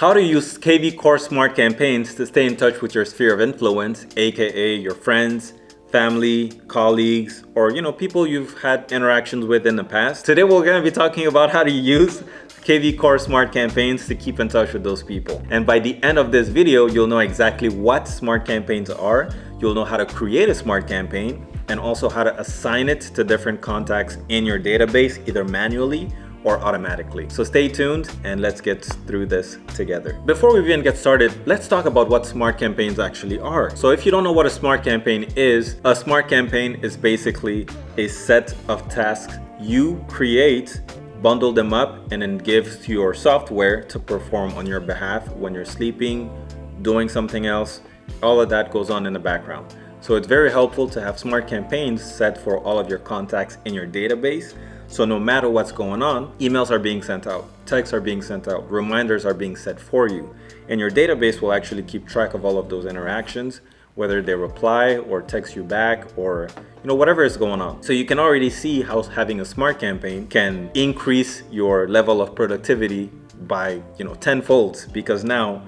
How to use KvCORE smart campaigns to stay in touch with your sphere of influence, aka your friends, family, colleagues, or people you've had interactions with in the past. Today we're going to be talking about how to use KvCORE smart campaigns to keep in touch with those people. And by the end of this video, you'll know exactly what smart campaigns are, you'll know how to create a smart campaign, and also how to assign it to different contacts in your database, either manually or automatically. So stay tuned and let's get through this together. Before we even get started, let's talk about what smart campaigns actually are. So if you don't know what a smart campaign is, a smart campaign is basically a set of tasks you create, bundle them up, and then give to your software to perform on your behalf when you're sleeping, doing something else. All of that goes on in the background. So it's very helpful to have smart campaigns set for all of your contacts in your database. So no matter what's going on, emails are being sent out, texts are being sent out, reminders are being set for you. And your database will actually keep track of all of those interactions, whether they reply or text you back or whatever is going on. So you can already see how having a smart campaign can increase your level of productivity by tenfold, because now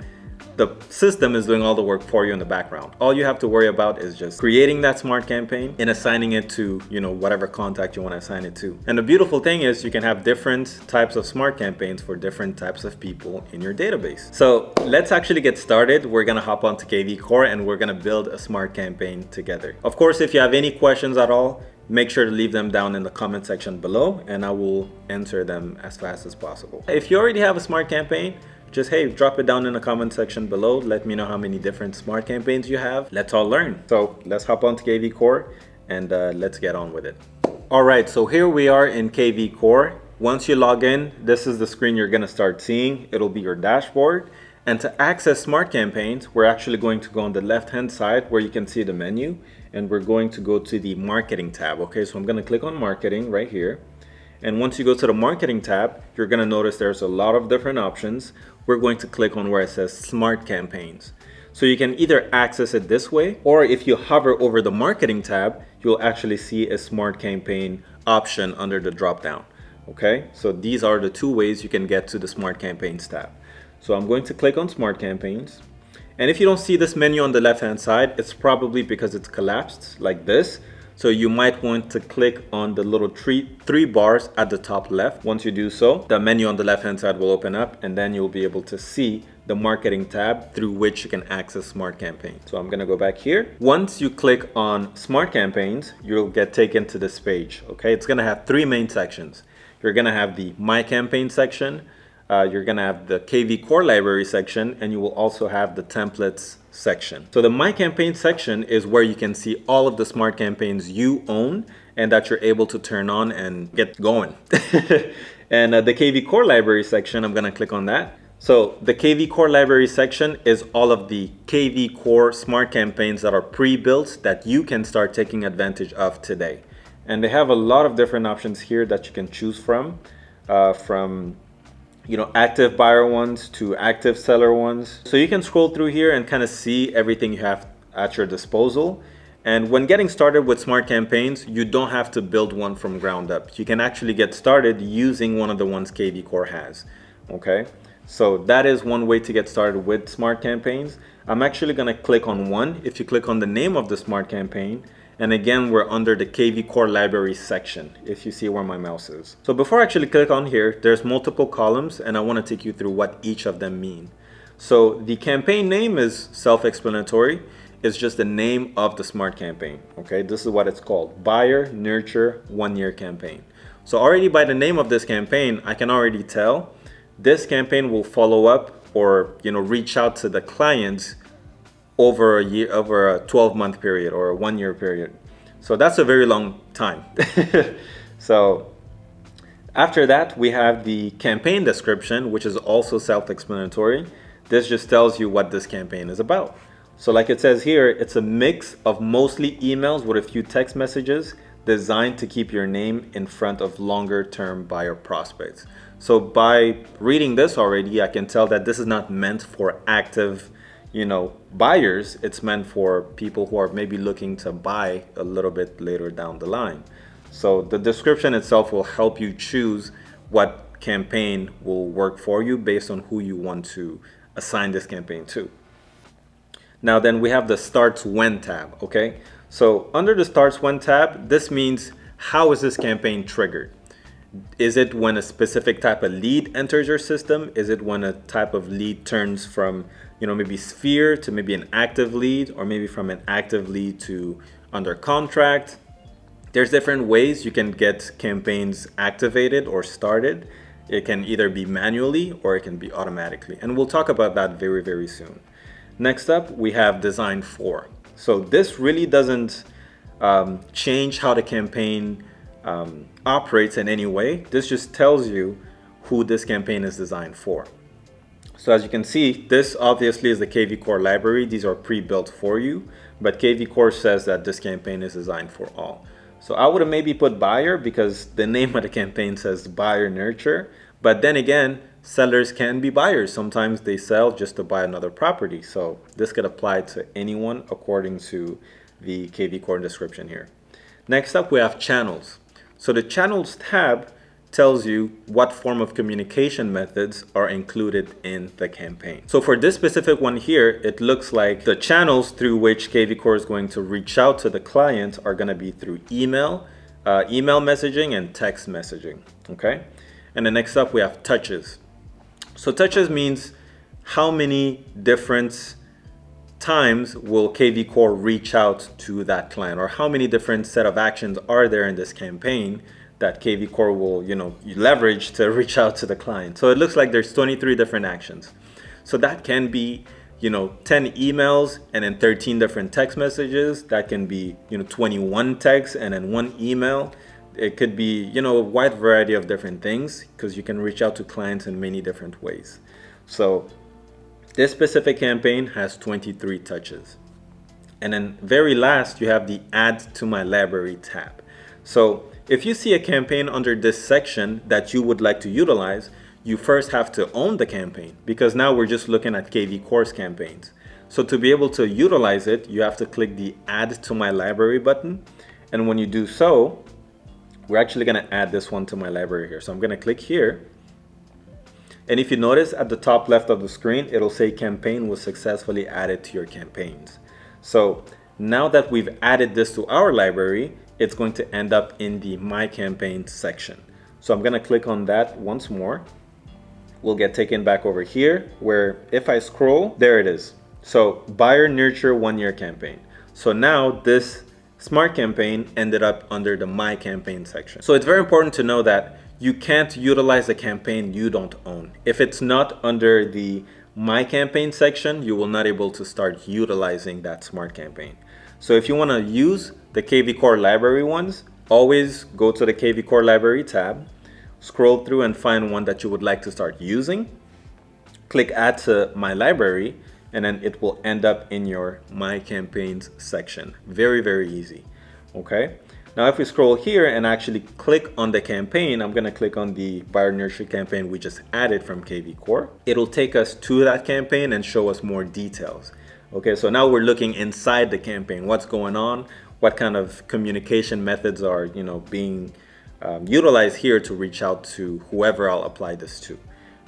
the system is doing all the work for you in the background. All you have to worry about is just creating that smart campaign and assigning it to, whatever contact you want to assign it to. And the beautiful thing is you can have different types of smart campaigns for different types of people in your database. So let's actually get started. We're going to hop onto KvCORE and we're going to build a smart campaign together. Of course, if you have any questions at all, make sure to leave them down in the comment section below and I will answer them as fast as possible. If you already have a smart campaign, just drop it down in the comment section below. Let me know how many different smart campaigns you have. Let's all learn. So let's hop on to KvCORE and let's get on with it. All right, so here we are in KvCORE. Once you log in, this is the screen you're gonna start seeing. It'll be your dashboard. And to access smart campaigns, we're actually going to go on the left-hand side where you can see the menu, and we're going to go to the marketing tab. Okay, so I'm gonna click on marketing right here. And once you go to the marketing tab, you're gonna notice there's a lot of different options. We're going to click on where it says smart campaigns. So you can either access it this way, or if you hover over the marketing tab, you'll actually see a smart campaign option under the drop down. Okay, so these are the two ways you can get to the smart campaigns tab. So I'm going to click on smart campaigns. And if you don't see this menu on the left hand side, it's probably because it's collapsed like this. So you might want to click on the little three bars at the top left. Once you do so, the menu on the left hand side will open up and then you'll be able to see the marketing tab through which you can access smart campaigns. So I'm gonna go back here. Once you click on smart campaigns, you'll get taken to this page. Okay, it's gonna have three main sections. You're gonna have the My Campaign section, you're gonna have the KvCORE library section, and you will also have the templates section. So the My Campaign section is where you can see all of the smart campaigns you own and that you're able to turn on and get going. And the KvCORE library section, I'm gonna click on that. So the KvCORE library section is all of the KvCORE smart campaigns that are pre-built that you can start taking advantage of today. And they have a lot of different options here that you can choose from active buyer ones to active seller ones. So you can scroll through here and kind of see everything you have at your disposal. And when getting started with smart campaigns, you don't have to build one from ground up. You can actually get started using one of the ones KvCORE has. Okay, so that is one way to get started with smart campaigns. I'm actually going to click on one. If you click on the name of the smart campaign, and again, we're under the KvCORE library section, if you see where my mouse is. So before I actually click on here, there's multiple columns and I want to take you through what each of them mean. So the campaign name is self-explanatory. It's just the name of the smart campaign. Okay, this is what it's called: Buyer Nurture 1-Year Campaign. So already by the name of this campaign, I can already tell this campaign will follow up or reach out to the clients over a year, over a 12-month period or a 1-year period. So that's a very long time. So after that, we have the campaign description, which is also self-explanatory. This just tells you what this campaign is about. So like it says here, it's a mix of mostly emails with a few text messages designed to keep your name in front of longer-term buyer prospects. So by reading this already, I can tell that this is not meant for active buyers. It's meant for people who are maybe looking to buy a little bit later down the line. So the description itself will help you choose what campaign will work for you based on who you want to assign this campaign to. Now then we have the starts when tab, okay? So under the starts when tab, this means how is this campaign triggered? Is it when a specific type of lead enters your system? Is it when a type of lead turns from, maybe sphere to maybe an active lead, or maybe from an active lead to under contract? There's different ways you can get campaigns activated or started. It can either be manually or it can be automatically. And we'll talk about that very, very soon. Next up, we have design for. So this really doesn't change how the campaign operates in any way. This just tells you who this campaign is designed for. So as you can see, this obviously is the KvCORE library. These are pre-built for you, but KvCORE says that this campaign is designed for all. So I would have maybe put buyer because the name of the campaign says buyer nurture. But then again, sellers can be buyers. Sometimes they sell just to buy another property. So this could apply to anyone according to the KvCORE description here. Next up, we have channels. So the channels tab tells you what form of communication methods are included in the campaign. So for this specific one here, it looks like the channels through which KvCORE is going to reach out to the client are going to be through email, email messaging, and text messaging. Okay. And then next up, we have touches. So touches means how many different times will KvCORE reach out to that client, or how many different set of actions are there in this campaign that KvCORE will, leverage to reach out to the client. So it looks like there's 23 different actions. So that can be, 10 emails and then 13 different text messages. That can be, 21 texts and then 1 email. It could be, a wide variety of different things because you can reach out to clients in many different ways. So this specific campaign has 23 touches. And then very last, you have the add to my library tab. So if you see a campaign under this section that you would like to utilize, you first have to own the campaign because now we're just looking at KvCORE's campaigns. So to be able to utilize it, you have to click the add to my library button. And when you do so, we're actually going to add this one to my library here. So I'm going to click here. And if you notice at the top left of the screen, it'll say campaign was successfully added to your campaigns. So now that we've added this to our library, it's going to end up in the My Campaigns section. So I'm going to click on that once more. We'll get taken back over here where if I scroll, there it is. So buyer nurture 1-year campaign. So now this smart campaign ended up under the My Campaign section. So it's very important to know that you can't utilize a campaign you don't own. If it's not under the My Campaign section, you will not be able to start utilizing that smart campaign. So if you want to use the KvCORE library ones, always go to the KvCORE library tab, scroll through and find one that you would like to start using, click add to my library, and then it will end up in your My Campaigns section. Very, very easy. Okay. Now if we scroll here and actually click on the campaign, I'm going to click on the buyer nurture campaign we just added from KvCORE. It'll take us to that campaign and show us more details. Okay, so now we're looking inside the campaign. What's going on? What kind of communication methods are being utilized here to reach out to whoever I'll apply this to.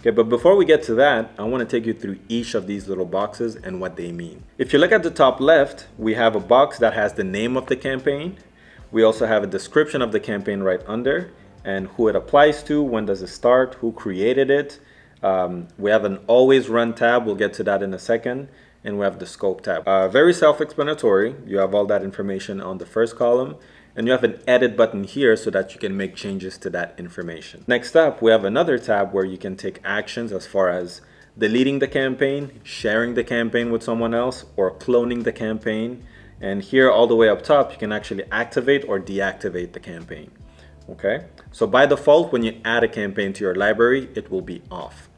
Okay, but before we get to that, I want to take you through each of these little boxes and what they mean. If you look at the top left, we have a box that has the name of the campaign. We also have a description of the campaign right under and who it applies to, when does it start, who created it. We have an always run tab. We'll get to that in a second. And we have the scope tab. Very self-explanatory. You have all that information on the first column. And you have an edit button here so that you can make changes to that information. Next up, we have another tab where you can take actions as far as deleting the campaign, sharing the campaign with someone else, or cloning the campaign. And here all the way up top, you can actually activate or deactivate the campaign. Okay, so by default, when you add a campaign to your library, it will be off.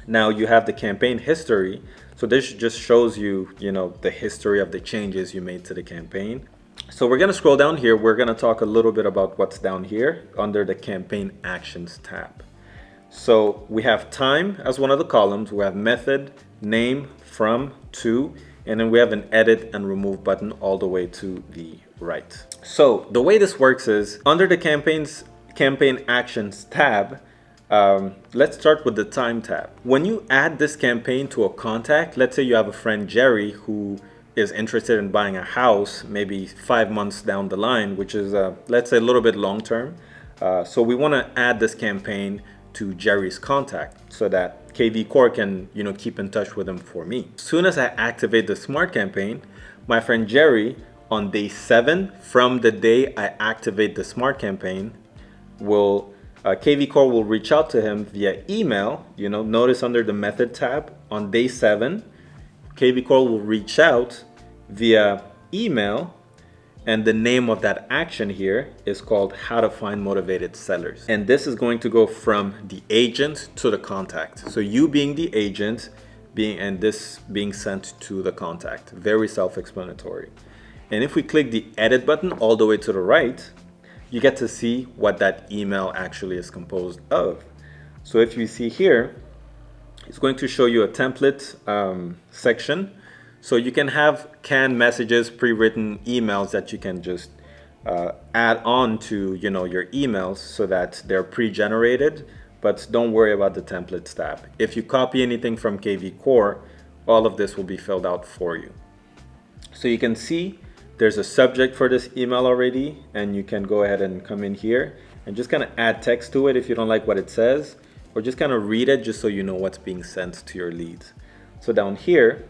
Now you have the campaign history. So this just shows you, the history of the changes you made to the campaign. So we're going to scroll down here. We're going to talk a little bit about what's down here under the campaign actions tab. So we have time as one of the columns. We have method, name, from, to, and then we have an edit and remove button all the way to the right. So the way this works is under the campaign actions tab, Let's start with the time tab. When you add this campaign to a contact, let's say you have a friend Jerry who is interested in buying a house maybe 5 months down the line, which is let's say a little bit long term. So we want to add this campaign to Jerry's contact so that KvCORE can keep in touch with him for me. As soon as I activate the smart campaign, my friend Jerry on day 7 from the day I activate the smart campaign will KvCORE will reach out to him via email. Notice under the method tab on day 7, KvCORE will reach out via email, and the name of that action here is called How to Find Motivated Sellers. And this is going to go from the agent to the contact. So you being the agent, and this being sent to the contact. Very self-explanatory. And if we click the edit button all the way to the right, you get to see what that email actually is composed of. So if you see here, it's going to show you a template section. So you can have canned messages, pre-written emails that you can just add on to your emails so that they're pre-generated, but don't worry about the templates tab. If you copy anything from KvCORE, all of this will be filled out for you. So you can see there's a subject for this email already, and you can go ahead and come in here and just kind of add text to it if you don't like what it says, or just kind of read it just so you know what's being sent to your leads. So down here,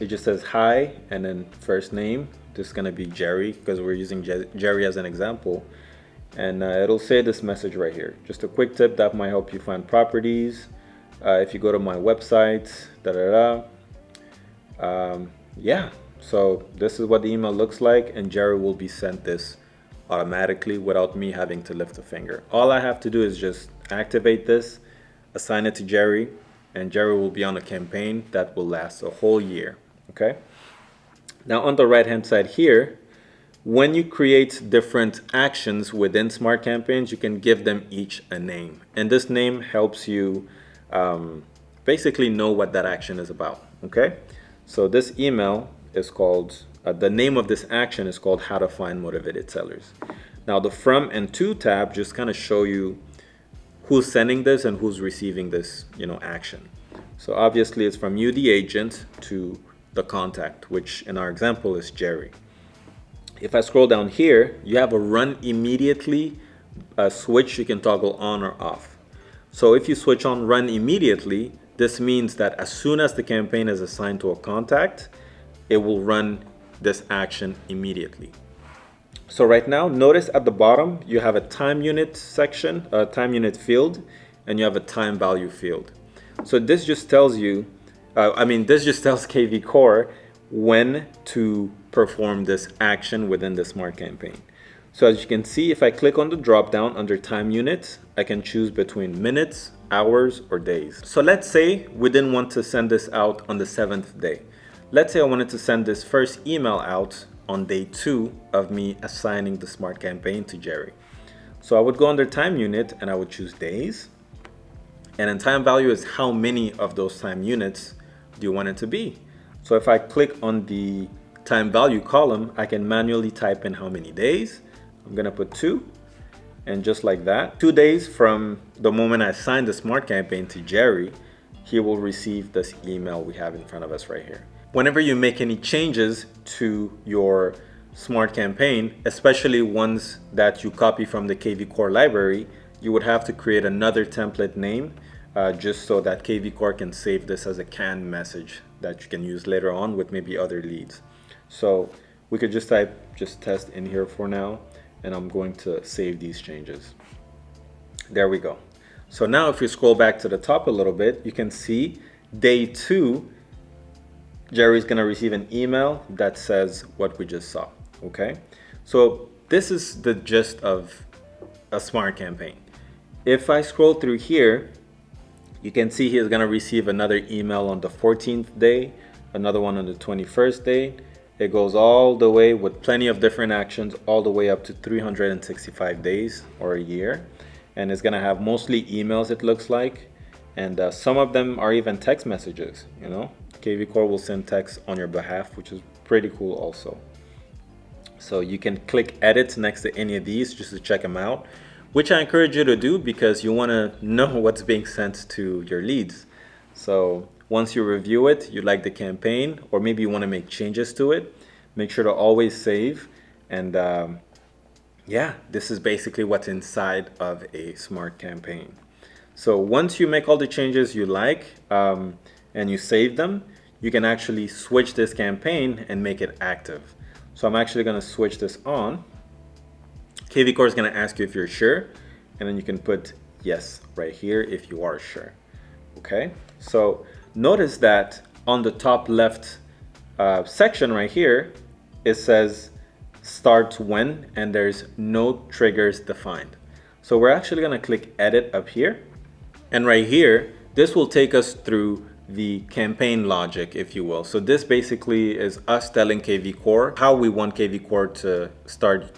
it just says hi and then first name. This is going to be Jerry because we're using Jerry as an example. And it'll say this message right here. Just a quick tip that might help you find properties. If you go to my website, yeah. So this is what the email looks like, and Jerry will be sent this automatically without me having to lift a finger. All I have to do is just activate this, assign it to Jerry, and Jerry will be on a campaign that will last a whole year. Okay. Now on the right hand side here, when you create different actions within smart campaigns, you can give them each a name, and this name helps you basically know what that action is about. Okay. So this email is called, the name of this action is called How to Find Motivated Sellers. Now the from and to tab just kind of show you who's sending this and who's receiving this action. So obviously it's from you, the agent, to the contact, which in our example is Jerry. If I scroll down here, you have a run immediately switch you can toggle on or off. So if you switch on run immediately, this means that as soon as the campaign is assigned to a contact, it will run this action immediately. So right now, notice at the bottom, you have a time unit section, a time unit field, and you have a time value field. So this just tells you, this just tells KvCORE when to perform this action within the smart campaign. So as you can see, if I click on the drop down under time units, I can choose between minutes, hours, or days. So let's say we didn't want to send this out on the 7th day. Let's say I wanted to send this first email out on day 2 of me assigning the smart campaign to Jerry. So I would go under time unit and I would choose days. And then time value is how many of those time units do you want it to be. So if I click on the time value column, I can manually type in how many days. I'm gonna put 2. And just like that, 2 days from the moment I signed the smart campaign to Jerry, he will receive this email we have in front of us right here. Whenever you make any changes to your smart campaign, especially ones that you copy from the KvCORE library, you would have to create another template name just so that KvCORE can save this as a canned message that you can use later on with maybe other leads. So we could just type test in here for now, and I'm going to save these changes. There we go. So now if you scroll back to the top a little bit, you can see day 2, Jerry's gonna receive an email that says what we just saw, okay? So this is the gist of a smart campaign. If I scroll through here, you can see he's gonna receive another email on the 14th day, another one on the 21st day. It goes all the way with plenty of different actions, all the way up to 365 days or a year. And it's gonna have mostly emails, it looks like. And some of them are even text messages, KvCORE will send text on your behalf, which is pretty cool also. So you can click edit next to any of these just to check them out. which I encourage you to do because you want to know what's being sent to your leads. So once you review it, you like the campaign, or maybe you want to make changes to it, make sure to always save. And yeah, this is basically what's inside of a smart campaign. So once you make all the changes you like and you save them, you can actually switch this campaign and make it active. So I'm actually going to switch this on. KvCORE is going to ask you if you're sure, and then you can put yes right here if you are sure. Okay, so notice that on the top left section right here, it says start when, and there's no triggers defined. So we're actually going to click edit up here. And right here, this will take us through the campaign logic, if you will. So this basically is us telling KvCORE how we want KvCORE to start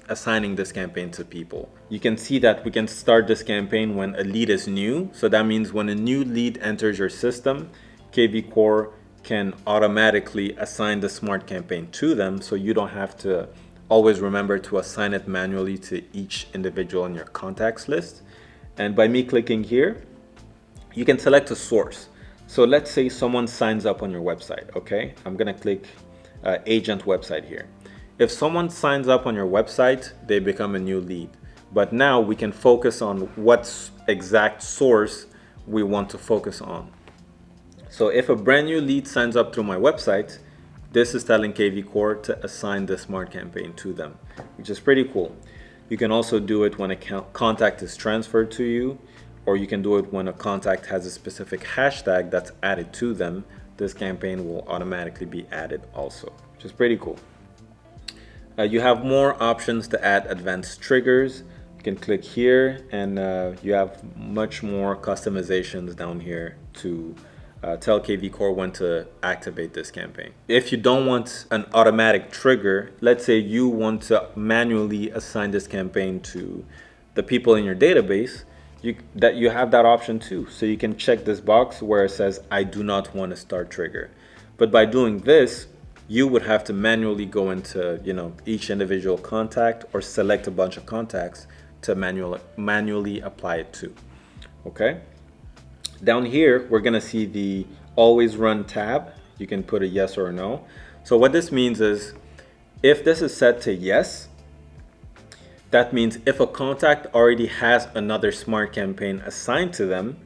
assigning this campaign to people. You can see that we can start this campaign when a lead is new. So that means when a new lead enters your system, KvCORE can automatically assign the smart campaign to them, so you don't have to always remember to assign it manually to each individual in your contacts list. And by me clicking here, you can select a source. So let's say someone signs up on your website, okay? I'm gonna click agent website here. If someone signs up on your website, they become a new lead. But now we can focus on what exact source we want to focus on. So if a brand new lead signs up through my website, this is telling KvCORE to assign the smart campaign to them, which is pretty cool. You can also do it when a contact is transferred to you, or you can do it when a contact has a specific hashtag that's added to them. This campaign will automatically be added also, which is pretty cool. You have more options to add advanced triggers. You can click here, and you have much more customizations down here to tell KvCORE when to activate this campaign. If you don't want an automatic trigger, let's say you want to manually assign this campaign to the people in your database, you have that option too. So you can check this box where it says, I do not want to start trigger. But by doing this, you would have to manually go into each individual contact or select a bunch of contacts to manually apply it to. Okay. Down here, we're gonna see the always run tab. You can put a yes or a no. So what this means is, if this is set to yes, that means if a contact already has another smart campaign assigned to them,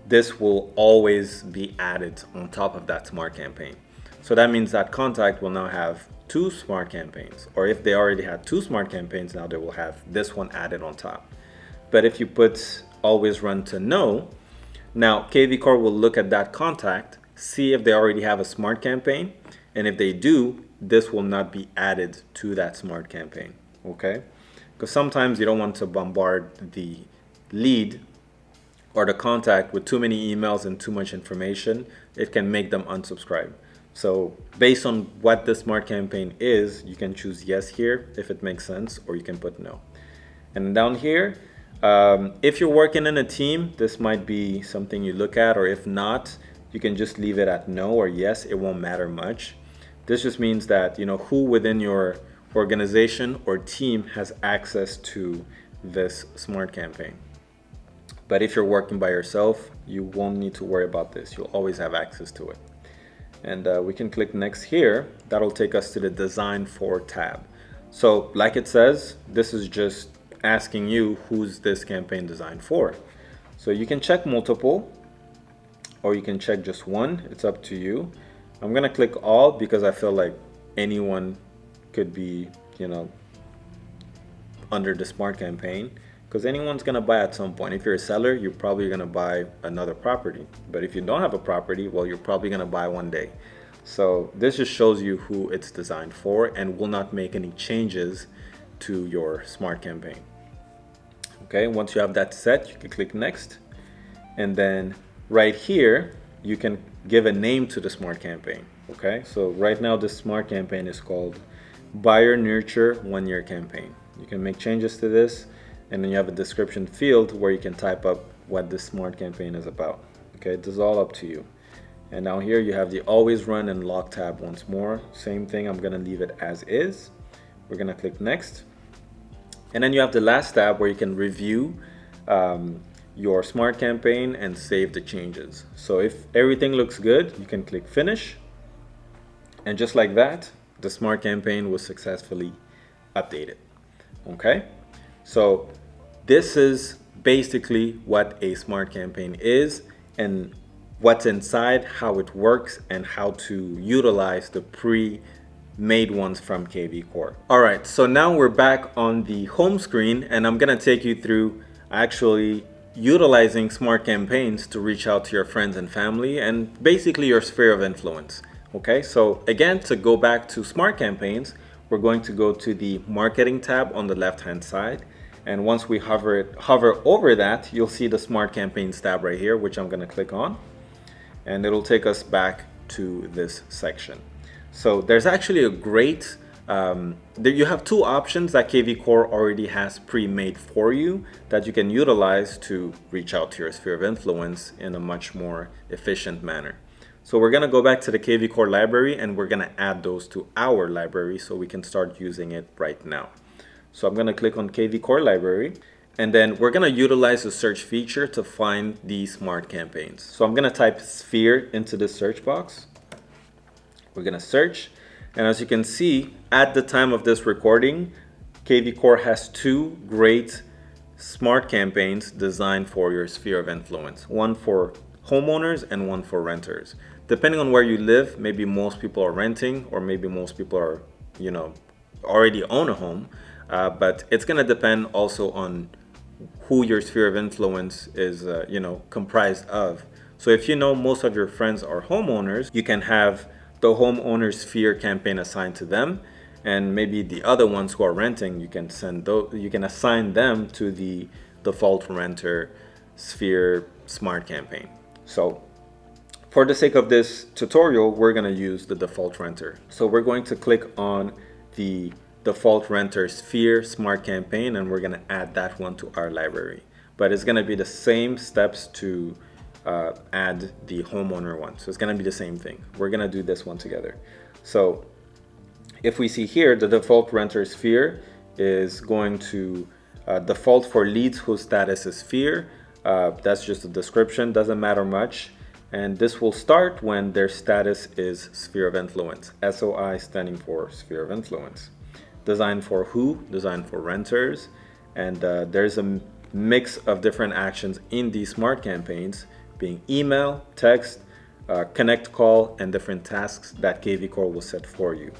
this will always be added on top of that smart campaign. So that means that contact will now have 2 smart campaigns, or if they already had 2 smart campaigns, now they will have this one added on top. But if you put always run to no, now KvCORE will look at that contact, see if they already have a smart campaign, and if they do, this will not be added to that smart campaign, okay? Because sometimes you don't want to bombard the lead or the contact with too many emails and too much information. It can make them unsubscribe. So based on what the smart campaign is, you can choose yes here if it makes sense, or you can put no. And down here, if you're working in a team, this might be something you look at, or if not, you can just leave it at no or yes. It won't matter much. This just means that who within your organization or team has access to this smart campaign. But if you're working by yourself, you won't need to worry about this. You'll always have access to it. And we can click next here. That'll take us to the design for tab. So like it says, this is just asking you who's this campaign designed for. So you can check multiple, or you can check just one. It's up to you. I'm gonna click all because I feel like anyone could be, under the smart campaign, because anyone's gonna buy at some point. If you're a seller, you're probably gonna buy another property. But if you don't have a property, well, you're probably gonna buy one day. So this just shows you who it's designed for and will not make any changes to your smart campaign. Okay, once you have that set, you can click next. And then right here, you can give a name to the smart campaign. Okay, so right now this smart campaign is called Buyer Nurture 1-Year Campaign. You can make changes to this, and then you have a description field where you can type up what this smart campaign is about. Okay, this is all up to you. And now here you have the always run and lock tab once more. Same thing, I'm gonna leave it as is. We're gonna click next. And then you have the last tab where you can review your smart campaign and save the changes. So if everything looks good, you can click finish. And just like that, the smart campaign was successfully updated. Okay, so this is basically what a smart campaign is and what's inside, how it works, and how to utilize the pre-made ones from KvCORE. All right, so now we're back on the home screen, and I'm gonna take you through actually utilizing smart campaigns to reach out to your friends and family and basically your sphere of influence. Okay, so again, to go back to smart campaigns, we're going to go to the marketing tab on the left hand side. And once we hover over that, you'll see the smart campaigns tab right here, which I'm going to click on. And it'll take us back to this section. So there's actually a great, you have two options that KvCORE already has pre-made for you that you can utilize to reach out to your sphere of influence in a much more efficient manner. So we're going to go back to the KvCORE library and we're going to add those to our library so we can start using it right now. So I'm going to click on KvCORE library, and then we're going to utilize the search feature to find the smart campaigns. So I'm going to type sphere into the search box. We're going to search, and as you can see, at the time of this recording, KvCORE has two great smart campaigns designed for your sphere of influence. One for homeowners and one for renters. Depending on where you live, maybe most people are renting, or maybe most people are, already own a home. But it's going to depend also on who your sphere of influence is, comprised of. So if most of your friends are homeowners, you can have the homeowner sphere campaign assigned to them, and maybe the other ones who are renting, you can assign them to the default renter sphere smart campaign. So for the sake of this tutorial, we're going to use the default renter. So we're going to click on the default renter sphere smart campaign, and we're going to add that one to our library. But it's going to be the same steps to add the homeowner one. So it's going to be the same thing. We're going to do this one together. So if we see here, the default renter sphere is going to default for leads whose status is sphere. That's just a description, doesn't matter much. And this will start when their status is sphere of influence. SOI standing for sphere of influence. Designed for who? Designed for renters. And there's a mix of different actions in these smart campaigns, being email, text, connect call, and different tasks that KvCORE will set for you.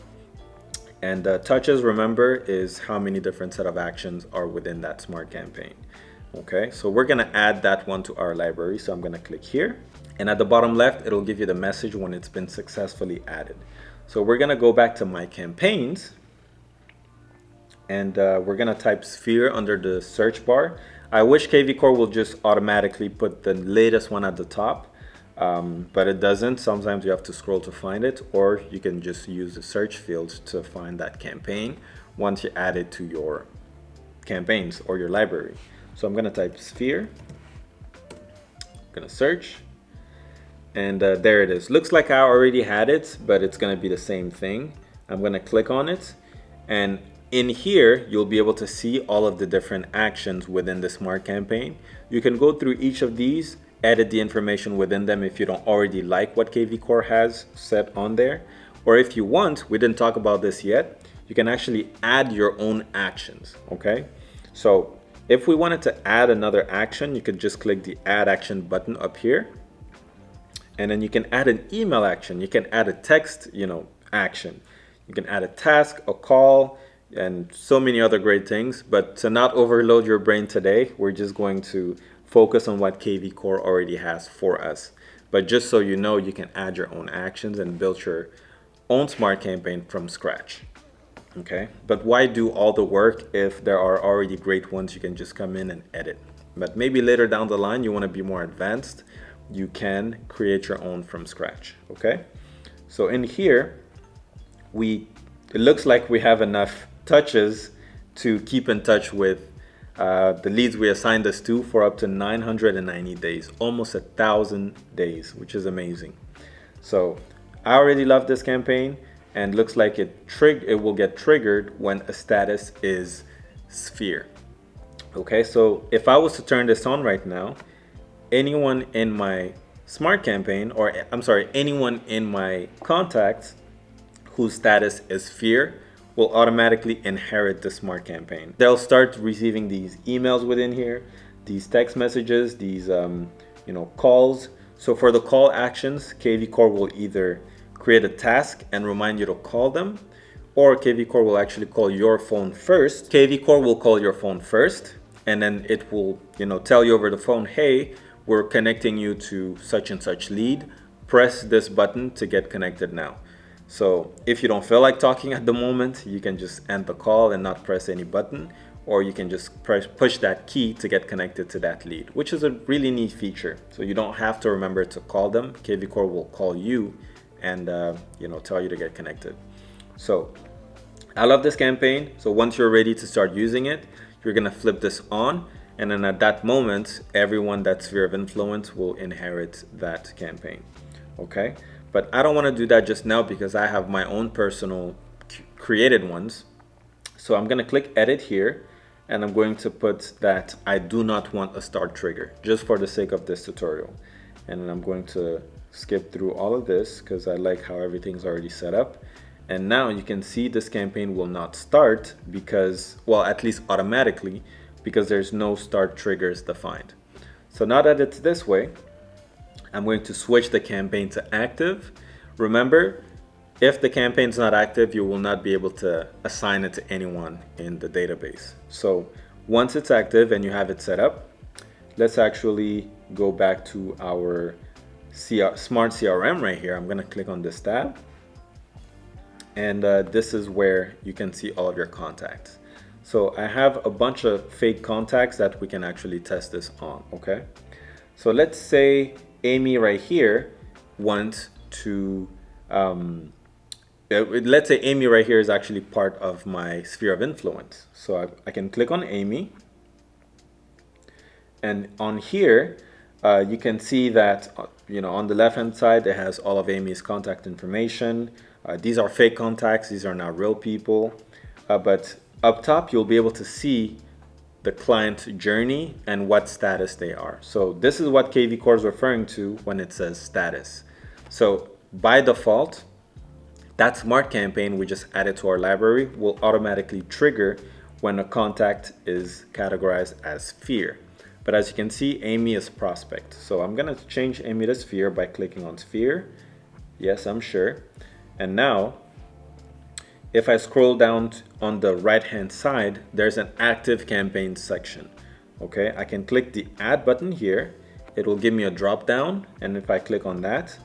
And touches, remember, is how many different set of actions are within that smart campaign. Okay, so we're gonna add that one to our library. So I'm gonna click here, and at the bottom left, it'll give you the message when it's been successfully added. So we're gonna go back to my campaigns, and we're gonna type sphere under the search bar. I wish KvCORE will just automatically put the latest one at the top, but it doesn't. Sometimes you have to scroll to find it, or you can just use the search field to find that campaign once you add it to your campaigns or your library. So I'm gonna type sphere, I'm gonna search, and there it is. Looks like I already had it, but it's gonna be the same thing. I'm gonna click on it, and in here, you'll be able to see all of the different actions within the smart campaign. You can go through each of these, edit the information within them if you don't already like what KvCORE has set on there. Or if you want, we didn't talk about this yet, you can actually add your own actions, okay? So if we wanted to add another action, you could just click the add action button up here. And then you can add an email action. You can add a text, action. You can add a task, a call, and so many other great things. But to not overload your brain today, we're just going to focus on what KvCORE already has for us. But just so you know, you can add your own actions and build your own smart campaign from scratch. Okay, but why do all the work if there are already great ones you can just come in and edit? But maybe later down the line, you want to be more advanced, you can create your own from scratch. Okay, so in here, it looks like we have enough touches to keep in touch with the leads we assigned this to for up to 990 days, almost 1,000 days, which is amazing. So I already love this campaign, and looks like it will get triggered when a status is sphere. Okay, so if I was to turn this on right now, anyone in my smart campaign, or I'm sorry, anyone in my contacts whose status is sphere will automatically inherit the smart campaign. They'll start receiving these emails within here, these text messages, these calls. So for the call actions, KvCORE will either create a task and remind you to call them, or KvCORE will actually call your phone first. KvCORE will call your phone first, and then it will tell you over the phone, hey, we're connecting you to such and such lead. Press this button to get connected now. So if you don't feel like talking at the moment, you can just end the call and not press any button, or you can just push that key to get connected to that lead, which is a really neat feature. So you don't have to remember to call them. KvCORE will call you and tell you to get connected. So I love this campaign. So once you're ready to start using it, you're gonna flip this on, and then at that moment, everyone that's sphere of influence will inherit that campaign. Okay, but I don't want to do that just now because I have my own personal created ones. So I'm gonna click edit here, and I'm going to put that I do not want a start trigger just for the sake of this tutorial. And then I'm going to skip through all of this because I like how everything's already set up. And now you can see this campaign will not start because, well, at least automatically, because there's no start triggers defined. So now that it's this way, I'm going to switch the campaign to active. Remember, if the campaign is not active, you will not be able to assign it to anyone in the database. So once it's active and you have it set up, let's actually go back to our Smart CRM right here. I'm gonna click on this tab. And this is where you can see all of your contacts. So I have a bunch of fake contacts that we can actually test this on, okay? So let's say Amy right here wants to, let's say Amy right here is actually part of my sphere of influence. So I can click on Amy. And on here, you can see that, on the left-hand side, it has all of Amy's contact information. These are fake contacts. These are not real people. But up top, you'll be able to see the client journey and what status they are. So this is what KvCORE is referring to when it says status. So by default, that smart campaign we just added to our library will automatically trigger when a contact is categorized as sphere. But as you can see, Amy is prospect. So I'm gonna change Amy to sphere by clicking on sphere. Yes, I'm sure. And now, if I scroll down on the right-hand side, there's an active campaign section. Okay, I can click the add button here. It will give me a drop down. And if I click on that,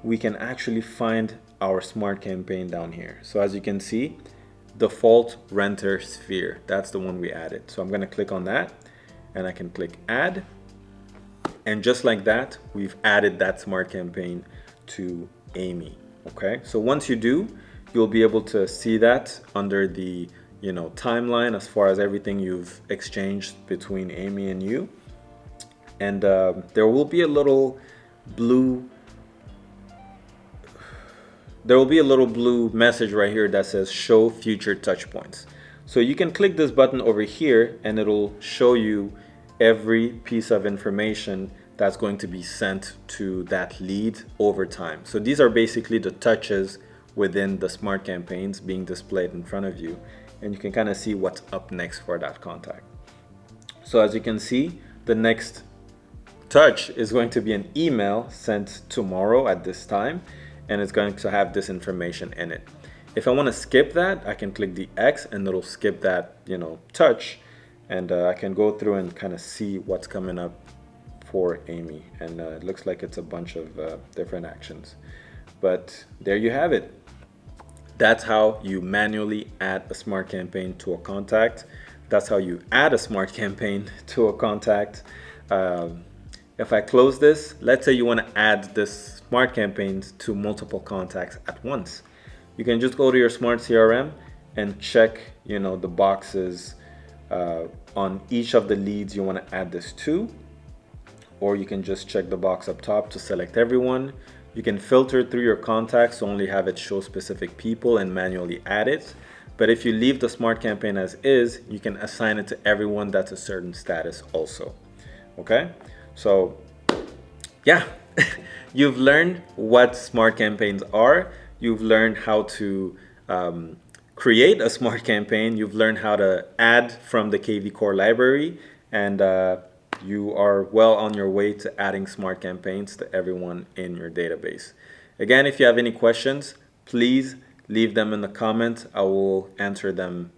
we can actually find our smart campaign down here. So as you can see, default renter sphere, that's the one we added. So I'm gonna click on that and I can click add. And just like that, we've added that smart campaign to Amy. Okay, so once you do, you'll be able to see that under the timeline as far as everything you've exchanged between Amy and you. And there will be a little blue message right here that says show future touch points. So you can click this button over here and it'll show you every piece of information that's going to be sent to that lead over time. So these are basically the touches within the smart campaigns being displayed in front of you, and you can kind of see what's up next for that contact. So as you can see, the next touch is going to be an email sent tomorrow at this time, and it's going to have this information in it. If I want to skip that, I can click the X and it'll skip that touch, and I can go through and kind of see what's coming up for Amy, and it looks like it's a bunch of different actions. But there you have it. That's how you manually add a smart campaign to a contact. That's how you add a smart campaign to a contact. If I close this, let's say you want to add this smart campaigns to multiple contacts at once. You can just go to your smart CRM and check the boxes on each of the leads you want to add this to. Or you can just check the box up top to select everyone. You can filter through your contacts to only have it show specific people and manually add it. But if you leave the smart campaign as is, you can assign it to everyone that's a certain status also. Okay? So yeah, you've learned what smart campaigns are. You've learned how to create a smart campaign. You've learned how to add from the KvCORE library, and you are well on your way to adding smart campaigns to everyone in your database. Again, if you have any questions, please leave them in the comments. I will answer them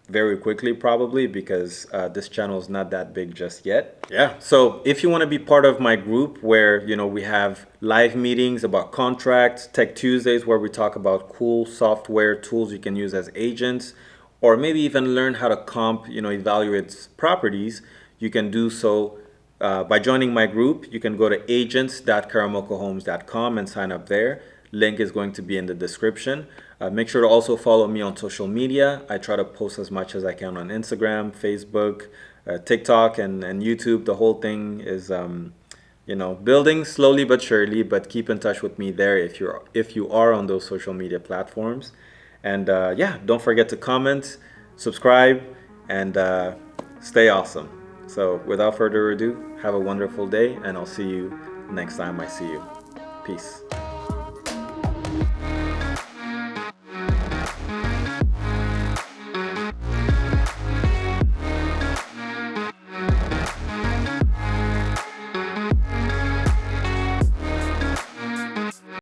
very quickly, probably, because this channel is not that big just yet. Yeah, so if you want to be part of my group where we have live meetings about contracts, Tech Tuesdays where we talk about cool software tools you can use as agents, or maybe even learn how to evaluate properties, you can do so by joining my group. You can go to agents.karamokohomes.com and sign up there. Link is going to be in the description. Make sure to also follow me on social media. I try to post as much as I can on Instagram, Facebook, TikTok, and YouTube. The whole thing is building slowly but surely, but keep in touch with me there if you are on those social media platforms. And yeah, don't forget to comment, subscribe, and stay awesome. So without further ado, have a wonderful day, and I'll see you next time I see you. Peace.